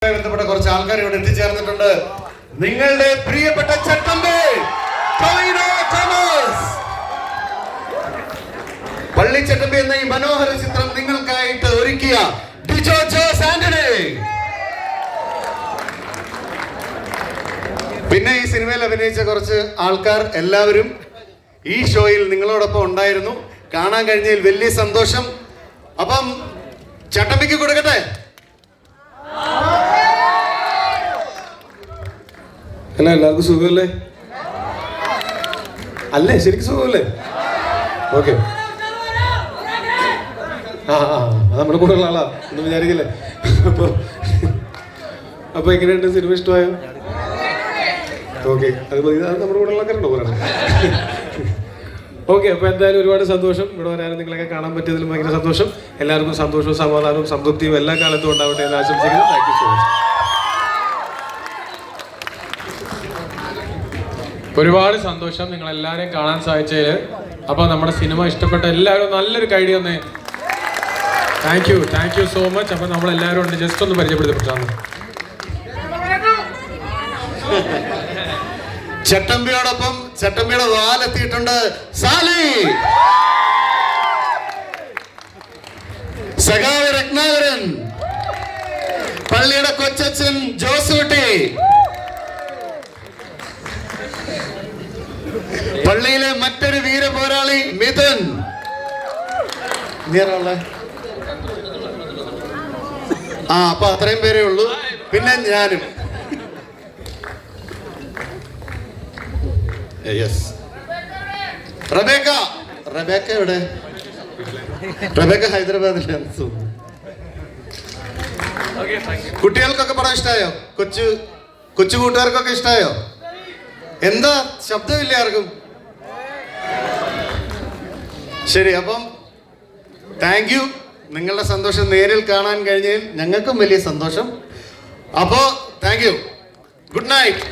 ബന്ധപ്പെട്ട കുറച്ച് ആൾക്കാർ ഇവിടെ എത്തിച്ചേർന്നിട്ടുണ്ട്. നിങ്ങളുടെ പ്രിയപ്പെട്ട ചട്ടമ്പി ടോവിനോ തോമസ്, പള്ളിച്ചട്ടമ്പി എന്ന ഈ മനോഹര ചിത്രം നിങ്ങൾക്കായിട്ട് ഒരുക്കിയ ഡിജോ ജോസ് ആന്റണി, പിന്നെ ഈ സിനിമയിൽ അഭിനയിച്ച കുറച്ച് ആൾക്കാർ എല്ലാവരും ഈ ഷോയിൽ നിങ്ങളോടൊപ്പം ഉണ്ടായിരുന്നു. കാണാൻ കഴിഞ്ഞതിൽ വലിയ സന്തോഷം. അപ്പം ചട്ടമ്പിക്ക് കൊടുക്കട്ടെ. അല്ല, എല്ലാവർക്കും സുഖമല്ലേ? അല്ലേ, ശരിക്കും സുഖമല്ലേ? ഓക്കെ. നമ്മുടെ കൂടെ ഉള്ള ആളാ, ഒന്നും വിചാരിക്കില്ലേ? അപ്പൊ എങ്ങനെയുണ്ട്? സിനിമ ഇഷ്ടമായോ? ഓക്കെ, അത് നമ്മുടെ കൂടെ ഉള്ള ആൾക്കാരുണ്ടോ പറയണം? ഓക്കെ, അപ്പൊ എന്തായാലും ഒരുപാട് സന്തോഷം. ഇവിടെ വരാനും നിങ്ങളൊക്കെ കാണാൻ പറ്റിയതിൽ ഭയങ്കര സന്തോഷം. എല്ലാവർക്കും സന്തോഷവും സമാധാനവും സംതൃപ്തിയും എല്ലാ കാലത്തും ഉണ്ടാവട്ടെ എന്ന് ആശംസിക്കുന്നു. Thank you so much. ഒരുപാട് സന്തോഷം നിങ്ങളെല്ലാവരെയും കാണാൻ സാധിച്ചതിൽ. അപ്പോൾ നമ്മുടെ സിനിമ ഇഷ്ടപ്പെട്ട എല്ലാവരും നല്ലൊരു കൈഡി വന്നേ. Thank you so much. അപ്പോൾ നമ്മളെല്ലാവരും ഉണ്ട്, ജസ്റ്റ് ഒന്ന് പരിചയപ്പെടുത്തപ്പെട്ടാണ്. ചട്ടമ്പിയോടൊപ്പം ചട്ടമ്പിയുടെ വാലെത്തിയിട്ടുണ്ട് സാലി, സഖാവ് രത്നാകരൻ, പള്ളിയുടെ കൊച്ചച്ഛൻ ജോസൂട്ടി, പള്ളിയിലെ മറ്റൊരു വീര പോരാളി മിഥുൻ. അപ്പൊ അത്രയും പേരേ ഉള്ളൂ. പിന്നെ ഞാനും. റബേക്ക എവിടെ? റബേക്ക ഹൈദരാബാദിലാണ്. കുട്ടികൾക്കൊക്കെ പടം ഇഷ്ടമായോ? കൊച്ചു കൂട്ടുകാർക്കൊക്കെ ഇഷ്ടമായോ? എന്താ ശബ്ദമില്ല ആർക്കും? ശരി, അപ്പം താങ്ക് യു. നിങ്ങളുടെ സന്തോഷം നേരിൽ കാണാൻ കഴിഞ്ഞതിൽ ഞങ്ങൾക്കും വലിയ സന്തോഷം. അപ്പോ താങ്ക് യു. Good night.